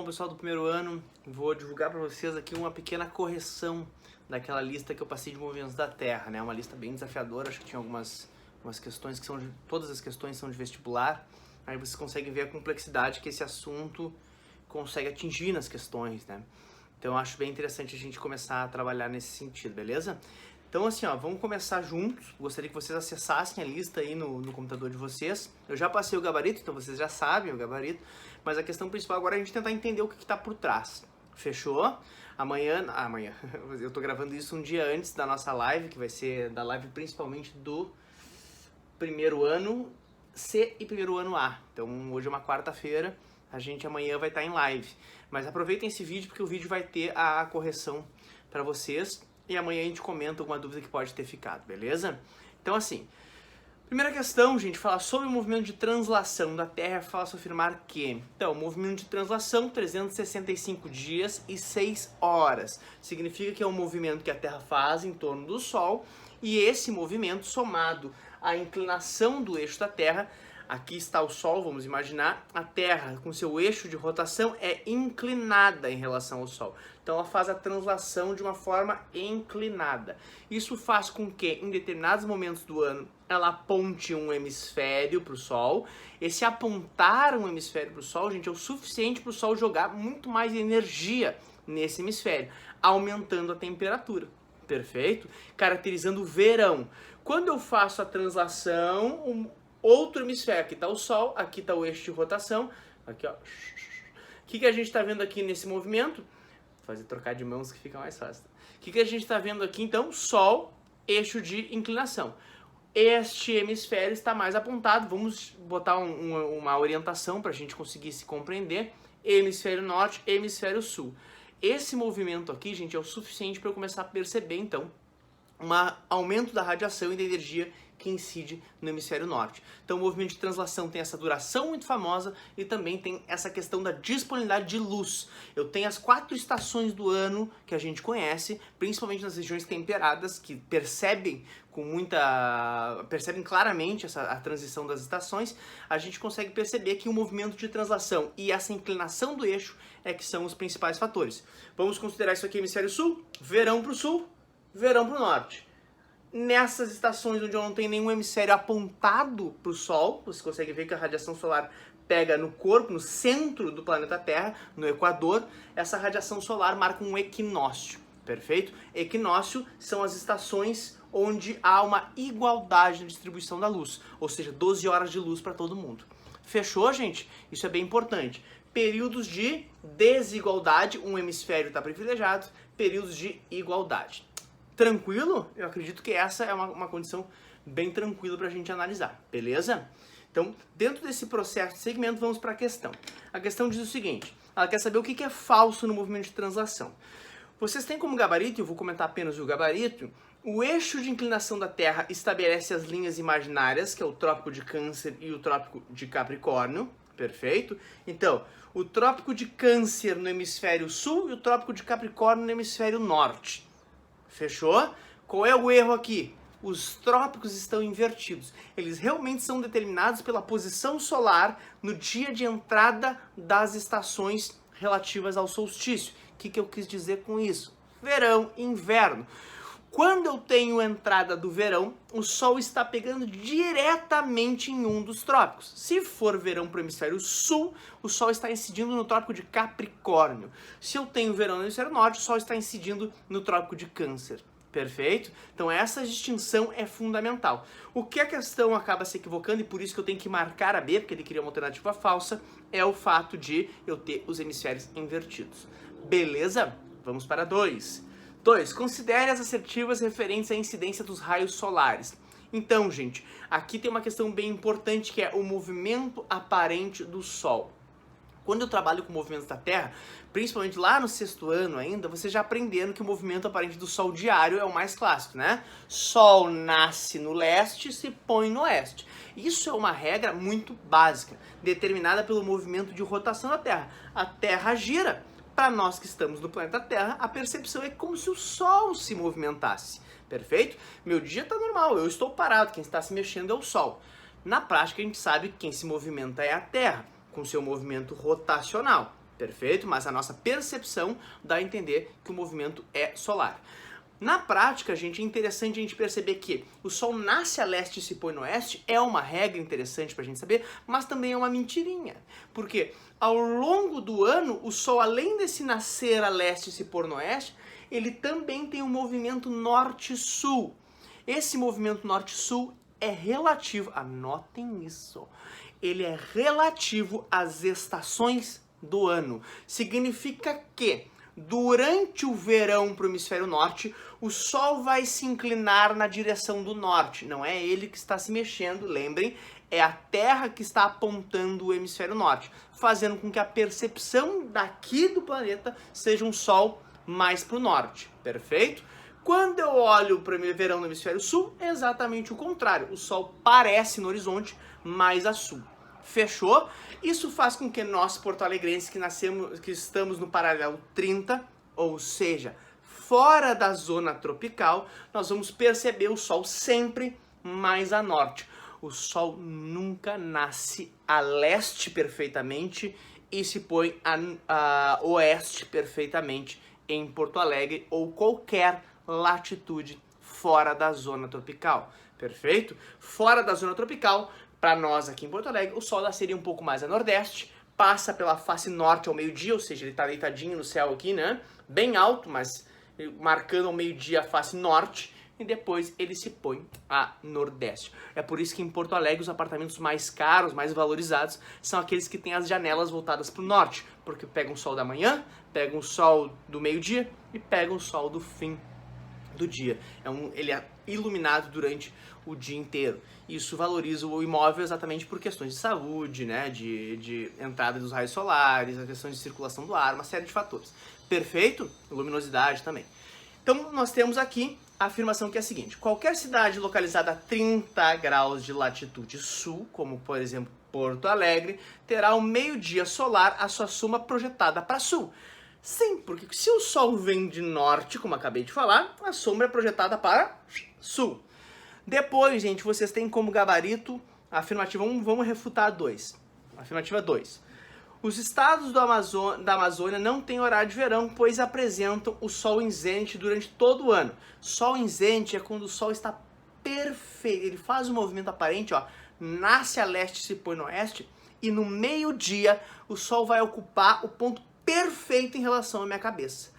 pessoal do primeiro ano, vou divulgar para vocês aqui uma pequena correção daquela lista que eu passei de movimentos da Terra, né? Uma lista bem desafiadora, acho que tinha algumas questões que todas as questões são de vestibular, aí vocês conseguem ver a complexidade que esse assunto consegue atingir nas questões, né? Então eu acho bem interessante a gente começar a trabalhar nesse sentido, beleza? Então assim, ó, vamos começar juntos. Gostaria que vocês acessassem a lista aí no computador de vocês. Eu já passei o gabarito, então vocês já sabem o gabarito, mas a questão principal agora é a gente tentar entender o que está por trás. Fechou? Amanhã, eu tô gravando isso um dia antes da nossa live, que vai ser da live principalmente do primeiro ano C e primeiro ano A. Então hoje é uma quarta-feira, a gente amanhã vai estar em live. Mas aproveitem esse vídeo porque o vídeo vai ter a correção para vocês e amanhã a gente comenta alguma dúvida que pode ter ficado, beleza? Então assim, primeira questão, gente, falar sobre o movimento de translação da Terra é fácil afirmar que... Então, o movimento de translação, 365 dias e 6 horas. Significa que é um movimento que a Terra faz em torno do Sol e esse movimento, somado à inclinação do eixo da Terra, aqui está o Sol, vamos imaginar, a Terra com seu eixo de rotação é inclinada em relação ao Sol. Então ela faz a translação de uma forma inclinada. Isso faz com que em determinados momentos do ano ela aponte um hemisfério para o Sol. Esse apontar um hemisfério para o Sol, gente, é o suficiente para o Sol jogar muito mais energia nesse hemisfério, aumentando a temperatura. Perfeito? Caracterizando o verão. Quando eu faço a translação, outro hemisfério, aqui está o Sol, aqui está o eixo de rotação, aqui ó. O que a gente está vendo aqui nesse movimento? Vou fazer trocar de mãos que fica mais fácil. O que a gente está vendo aqui então? Sol, eixo de inclinação. Este hemisfério está mais apontado, vamos botar uma orientação para a gente conseguir se compreender. Hemisfério norte, hemisfério sul. Esse movimento aqui, gente, é o suficiente para eu começar a perceber então um aumento da radiação e da energia que incide no hemisfério norte. Então o movimento de translação tem essa duração muito famosa e também tem essa questão da disponibilidade de luz. Eu tenho as 4 estações do ano que a gente conhece, principalmente nas regiões temperadas, que percebem claramente a transição das estações. A gente consegue perceber que o movimento de translação e essa inclinação do eixo é que são os principais fatores. Vamos considerar isso aqui hemisfério sul, verão para o sul, verão para o norte. Nessas estações onde eu não tenho nenhum hemisfério apontado para o Sol, você consegue ver que a radiação solar pega no corpo, no centro do planeta Terra, no Equador, essa radiação solar marca um equinócio, perfeito? Equinócio são as estações onde há uma igualdade na distribuição da luz, ou seja, 12 horas de luz para todo mundo. Fechou, gente? Isso é bem importante. Períodos de desigualdade, um hemisfério está privilegiado, períodos de igualdade. Tranquilo? Eu acredito que essa é uma condição bem tranquila para a gente analisar, beleza? Então, dentro desse processo de segmento, vamos para a questão. A questão diz o seguinte, ela quer saber o que é falso no movimento de translação. Vocês têm como gabarito, eu vou comentar apenas o gabarito, o eixo de inclinação da Terra estabelece as linhas imaginárias, que é o Trópico de Câncer e o Trópico de Capricórnio, perfeito? Então, o Trópico de Câncer no hemisfério sul e o Trópico de Capricórnio no hemisfério norte. Fechou? Qual é o erro aqui? Os trópicos estão invertidos. Eles realmente são determinados pela posição solar no dia de entrada das estações relativas ao solstício. O que eu quis dizer com isso? Verão e inverno. Quando eu tenho a entrada do verão, o Sol está pegando diretamente em um dos trópicos. Se for verão para o hemisfério sul, o Sol está incidindo no trópico de Capricórnio. Se eu tenho verão no hemisfério norte, o Sol está incidindo no trópico de Câncer. Perfeito? Então essa distinção é fundamental. O que a questão acaba se equivocando, e por isso que eu tenho que marcar a B, porque ele queria uma alternativa falsa, é o fato de eu ter os hemisférios invertidos. Beleza? Vamos para 2. 2. Considere as assertivas referentes à incidência dos raios solares. Então, gente, aqui tem uma questão bem importante que é o movimento aparente do Sol. Quando eu trabalho com movimentos da Terra, principalmente lá no 6º ano ainda, vocês já aprenderam que o movimento aparente do Sol diário é o mais clássico, né? Sol nasce no leste e se põe no oeste. Isso é uma regra muito básica, determinada pelo movimento de rotação da Terra. A Terra gira. Para nós que estamos no planeta Terra, a percepção é como se o Sol se movimentasse, perfeito? Meu dia está normal, eu estou parado, quem está se mexendo é o Sol. Na prática, a gente sabe que quem se movimenta é a Terra, com seu movimento rotacional. perfeito? Mas a nossa percepção dá a entender que o movimento é solar. Na prática, gente, é interessante a gente perceber que o Sol nasce a leste e se põe no oeste, é uma regra interessante pra gente saber, mas também é uma mentirinha. Porque ao longo do ano, o Sol, além de se nascer a leste e se pôr no oeste, ele também tem um movimento norte-sul. Esse movimento norte-sul é relativo, anotem isso, ele é relativo às estações do ano. Significa que durante o verão para o hemisfério norte, o Sol vai se inclinar na direção do norte. Não é ele que está se mexendo, lembrem, é a Terra que está apontando o hemisfério norte, fazendo com que a percepção daqui do planeta seja um Sol mais para o norte, perfeito? Quando eu olho para o verão no hemisfério sul, é exatamente o contrário. O Sol parece no horizonte mais a sul. Fechou? Isso faz com que nós, porto-alegrenses, que estamos no paralelo 30, ou seja, fora da zona tropical, nós vamos perceber o Sol sempre mais a norte. O Sol nunca nasce a leste perfeitamente e se põe a oeste perfeitamente em Porto Alegre ou qualquer latitude fora da zona tropical. Perfeito? Fora da zona tropical, para nós aqui em Porto Alegre, o Sol nasceria um pouco mais a nordeste, passa pela face norte ao meio-dia, ou seja, ele está deitadinho no céu aqui, né? Bem alto, mas marcando ao meio-dia a face norte, e depois ele se põe a nordeste. É por isso que em Porto Alegre os apartamentos mais caros, mais valorizados, são aqueles que têm as janelas voltadas para o norte, porque pegam o sol da manhã, pegam o sol do meio-dia e pegam o sol do fim do dia. Ele é iluminado durante o dia inteiro. Isso valoriza o imóvel exatamente por questões de saúde, né, de entrada dos raios solares, a questão de circulação do ar, uma série de fatores. Perfeito? Luminosidade também. Então nós temos aqui a afirmação que é a seguinte: qualquer cidade localizada a 30 graus de latitude sul, como por exemplo Porto Alegre, terá o meio-dia solar a sua soma projetada para sul. Sim, porque se o Sol vem de norte, como acabei de falar, a sombra é projetada para sul. Depois, gente, vocês têm como gabarito a afirmativa 1, vamos refutar a 2. Afirmativa 2. Os estados da Amazônia não têm horário de verão, pois apresentam o Sol em zênite durante todo o ano. Sol em zênite é quando o Sol está perfeito, ele faz um movimento aparente, ó, nasce a leste e se põe no oeste, e no meio-dia o Sol vai ocupar o ponto perfeito em relação à minha cabeça.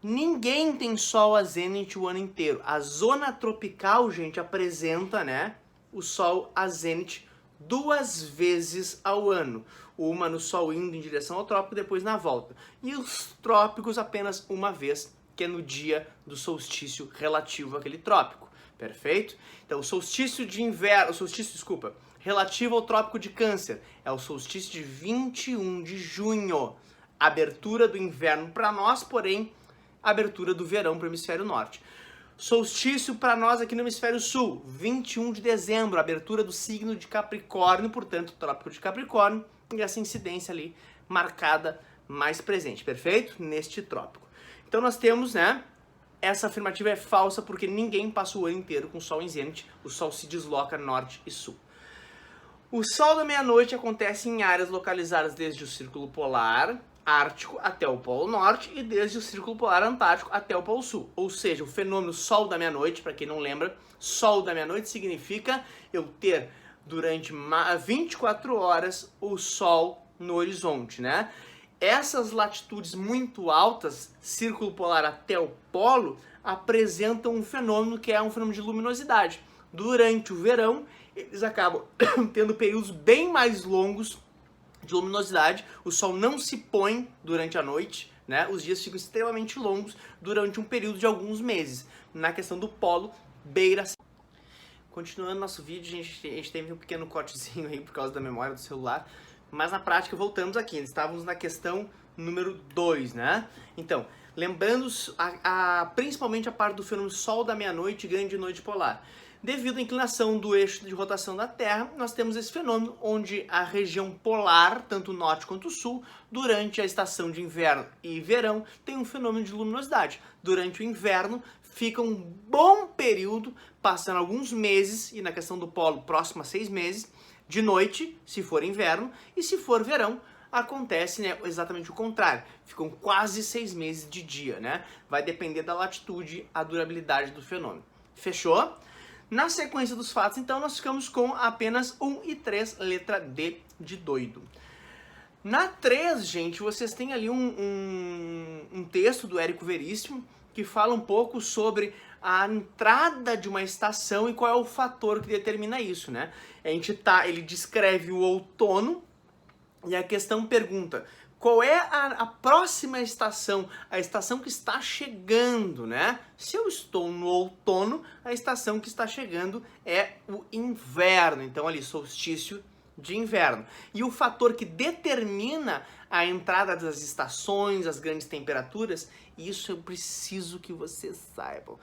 Ninguém tem Sol a zênite o ano inteiro. A zona tropical, gente, apresenta, né, o Sol a zênite 2 vezes ao ano. Uma no Sol indo em direção ao trópico, depois na volta. E os trópicos apenas uma vez, que é no dia do solstício relativo àquele trópico. Perfeito? Então, o solstício de inverno, relativo ao trópico de Câncer, é o solstício de 21 de junho. Abertura do inverno para nós, porém, abertura do verão para o hemisfério norte. Solstício para nós aqui no hemisfério sul, 21 de dezembro, abertura do signo de Capricórnio, portanto, trópico de Capricórnio, e essa incidência ali marcada mais presente, perfeito? Neste trópico. Então nós temos, né, essa afirmativa é falsa porque ninguém passa o ano inteiro com o Sol em zênite, o Sol se desloca norte e sul. O Sol da meia-noite acontece em áreas localizadas desde o Círculo Polar Ártico até o Polo Norte e desde o Círculo Polar Antártico até o Polo Sul. Ou seja, o fenômeno Sol da meia-noite, para quem não lembra, Sol da meia-noite significa eu ter durante 24 horas o Sol no horizonte, né? Essas latitudes muito altas, Círculo Polar até o Polo, apresentam um fenômeno que é um fenômeno de luminosidade. Durante o verão, eles acabam tendo períodos bem mais longos de luminosidade, o Sol não se põe durante a noite, né? Os dias ficam extremamente longos durante um período de alguns meses. Na questão do polo, beira. Continuando nosso vídeo, a gente teve um pequeno cortezinho aí por causa da memória do celular, mas na prática voltamos aqui, estávamos na questão número 2, né? Então, lembrando principalmente a parte do fenômeno Sol da meia-noite e grande noite polar. Devido à inclinação do eixo de rotação da Terra, nós temos esse fenômeno onde a região polar, tanto o norte quanto o sul, durante a estação de inverno e verão, tem um fenômeno de luminosidade. Durante o inverno, fica um bom período, passando alguns meses, e na questão do polo, próximo a 6 meses, de noite, se for inverno, e se for verão, acontece, né, exatamente o contrário. Ficam quase 6 meses de dia, né? Vai depender da latitude, a durabilidade do fenômeno. Fechou? Na sequência dos fatos, então, nós ficamos com apenas 1 e 3, letra D de doido. Na 3, gente, vocês têm ali um texto do Érico Veríssimo que fala um pouco sobre a entrada de uma estação e qual é o fator que determina isso, né? Ele descreve o outono e a questão pergunta: qual é a próxima estação, a estação que está chegando, né? Se eu estou no outono, a estação que está chegando é o inverno. Então ali, solstício de inverno. E o fator que determina a entrada das estações, as grandes temperaturas, isso eu preciso que vocês saibam,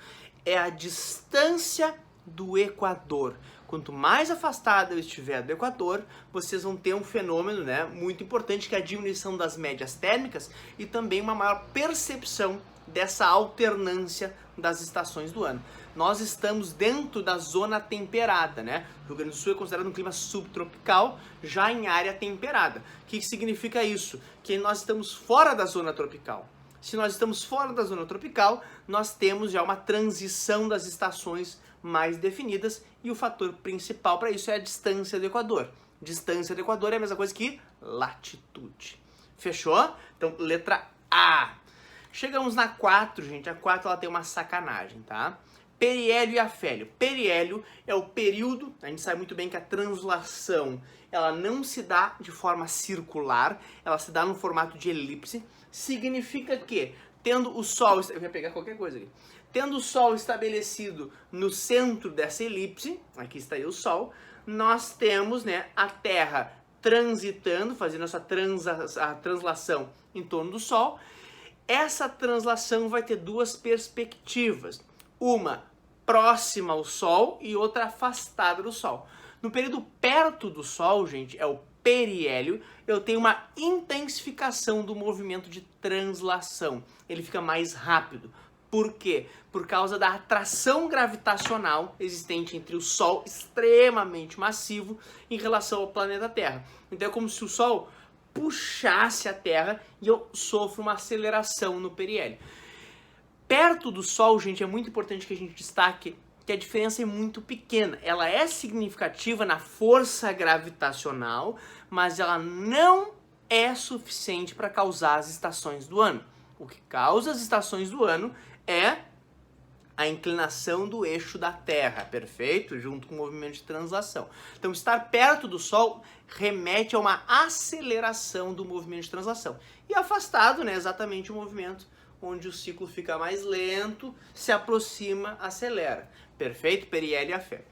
é a distância do Equador. Quanto mais afastado eu estiver do Equador, vocês vão ter um fenômeno, né, muito importante, que é a diminuição das médias térmicas e também uma maior percepção dessa alternância das estações do ano. Nós estamos dentro da zona temperada, né? O Rio Grande do Sul é considerado um clima subtropical, já em área temperada. O que significa isso? Que nós estamos fora da zona tropical. Se nós estamos fora da zona tropical, nós temos já uma transição das estações mais definidas e o fator principal para isso é a distância do Equador. Distância do Equador é a mesma coisa que latitude. Fechou? Então, letra A. Chegamos na 4, gente. A 4 ela tem uma sacanagem, tá? Periélio e afélio. Periélio é o período, a gente sabe muito bem que a translação ela não se dá de forma circular, ela se dá no formato de elipse. Significa que, tendo o Sol, eu vou pegar qualquer coisa aqui, tendo o Sol estabelecido no centro dessa elipse, aqui está aí o Sol, nós temos, né, a Terra transitando, fazendo essa translação em torno do Sol. Essa translação vai ter duas perspectivas, uma próxima ao Sol e outra afastada do Sol. No período perto do Sol, gente, é o periélio, eu tenho uma intensificação do movimento de translação. Ele fica mais rápido. Por quê? Por causa da atração gravitacional existente entre o Sol, extremamente massivo, em relação ao planeta Terra. Então é como se o Sol puxasse a Terra e eu sofro uma aceleração no periélio. Perto do Sol, gente, é muito importante que a gente destaque que a diferença é muito pequena. Ela é significativa na força gravitacional, mas ela não é suficiente para causar as estações do ano. O que causa as estações do ano é a inclinação do eixo da Terra, perfeito? Junto com o movimento de translação. Então, estar perto do Sol remete a uma aceleração do movimento de translação. E afastado, né, exatamente o movimento onde o ciclo fica mais lento, se aproxima, acelera. Perfeito? Periélio e afélio.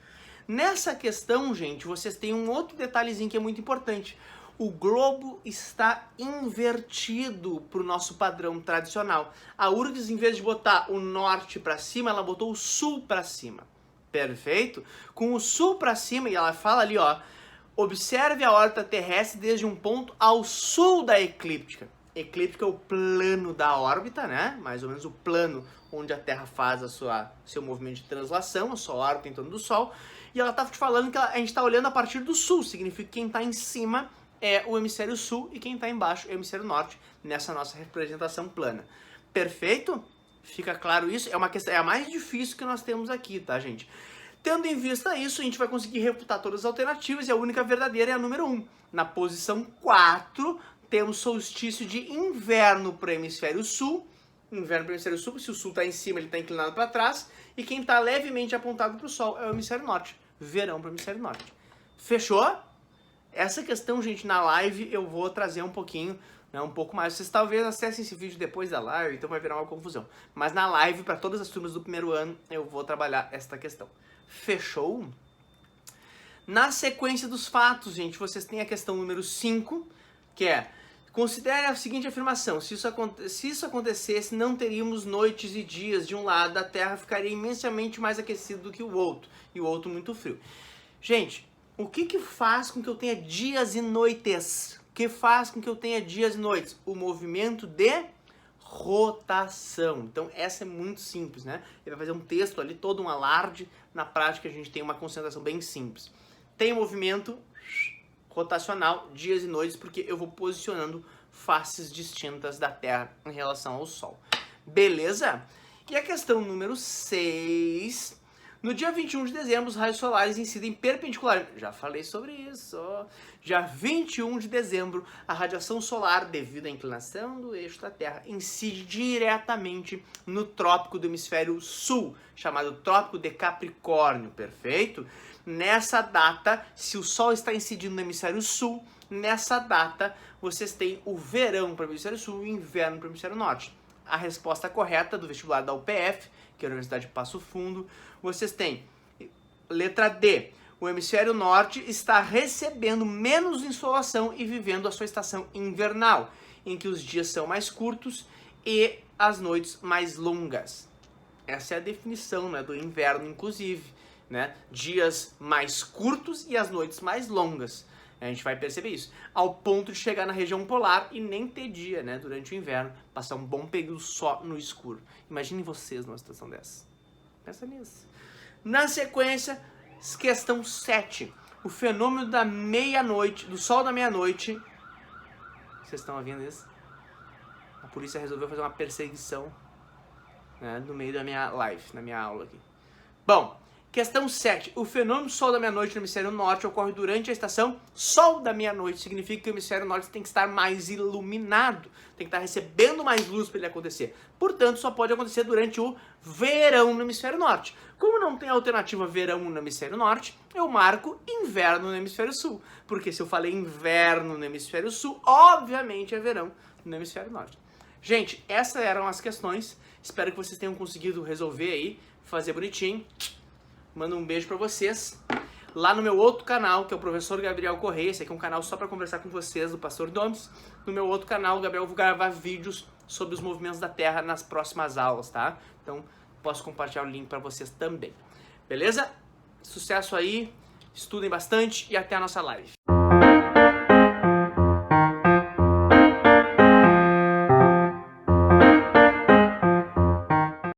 Nessa questão, gente, vocês têm um outro detalhezinho que é muito importante. O globo está invertido para o nosso padrão tradicional. A URGS, em vez de botar o norte para cima, ela botou o sul para cima. Perfeito? Com o sul para cima, e ela fala ali, ó, observe a órbita terrestre desde um ponto ao sul da eclíptica. Eclíptica é o plano da órbita, né? Mais ou menos o plano onde a Terra faz seu movimento de translação, a sua órbita em torno do Sol. E ela estava te falando que a gente está olhando a partir do sul, significa que quem está em cima é o hemisfério sul e quem está embaixo é o hemisfério norte, nessa nossa representação plana. Perfeito? Fica claro isso? É uma questão, é a mais difícil que nós temos aqui, tá, gente? Tendo em vista isso, a gente vai conseguir refutar todas as alternativas e a única verdadeira é a número 1. Na posição 4, temos solstício de inverno para o hemisfério sul. Inverno para o hemisfério sul, se o sul está em cima, ele está inclinado para trás. E quem está levemente apontado para o sol é o hemisfério norte. Verão para o hemisfério norte. Fechou? Essa questão, gente, na live eu vou trazer um pouquinho, né, um pouco mais. Vocês talvez acessem esse vídeo depois da live, então vai virar uma confusão. Mas na live, para todas as turmas do primeiro ano, eu vou trabalhar esta questão. Fechou? Na sequência dos fatos, gente, vocês têm a questão número 5, que é: considere a seguinte afirmação: se isso acontecesse, não teríamos noites e dias. De um lado, a Terra ficaria imensamente mais aquecida do que o outro, e o outro muito frio. Gente, o que faz com que eu tenha dias e noites? O que faz com que eu tenha dias e noites? O movimento de rotação. Então, essa é muito simples, né? Ele vai fazer um texto ali, todo um alarde. Na prática, a gente tem uma concentração bem simples. Tem movimento, rotacional, dias e noites, porque eu vou posicionando faces distintas da Terra em relação ao Sol. Beleza? E a questão número 6. No dia 21 de dezembro, os raios solares incidem perpendicularmente. Já falei sobre isso. Dia 21 de dezembro, a radiação solar, devido à inclinação do eixo da Terra, incide diretamente no trópico do hemisfério sul, chamado Trópico de Capricórnio, perfeito? Nessa data, se o Sol está incidindo no hemisfério sul, nessa data vocês têm o verão para o hemisfério sul e o inverno para o hemisfério norte. A resposta correta do vestibular da UPF, que é a Universidade de Passo Fundo, vocês têm letra D. O hemisfério norte está recebendo menos insolação e vivendo a sua estação invernal, em que os dias são mais curtos e as noites mais longas. Essa é a definição, né, do inverno, inclusive, né? Dias mais curtos e as noites mais longas. A gente vai perceber isso, ao ponto de chegar na região polar e nem ter dia, né, durante o inverno, passar um bom período só no escuro. Imaginem vocês numa situação dessa. Pensa nisso. Na sequência, questão 7. O fenômeno da meia-noite, do sol da meia-noite. Vocês estão ouvindo isso? A polícia resolveu fazer uma perseguição, né, no meio da minha live, na minha aula aqui. Bom, questão 7. O fenômeno sol da meia-noite no hemisfério norte ocorre durante a estação sol da meia-noite. Significa que o hemisfério norte tem que estar mais iluminado, tem que estar recebendo mais luz para ele acontecer. Portanto, só pode acontecer durante o verão no hemisfério norte. Como não tem alternativa verão no hemisfério norte, eu marco inverno no hemisfério sul. Porque se eu falei inverno no hemisfério sul, obviamente é verão no hemisfério norte. Gente, essas eram as questões. Espero que vocês tenham conseguido resolver aí, fazer bonitinho. Mando um beijo pra vocês. Lá no meu outro canal, que é o Professor Gabriel Correia, esse aqui é um canal só pra conversar com vocês, do Pastor Domes. No meu outro canal, Gabriel, eu vou gravar vídeos sobre os movimentos da Terra nas próximas aulas, tá? Então, posso compartilhar o link pra vocês também. Beleza? Sucesso aí, estudem bastante e até a nossa live.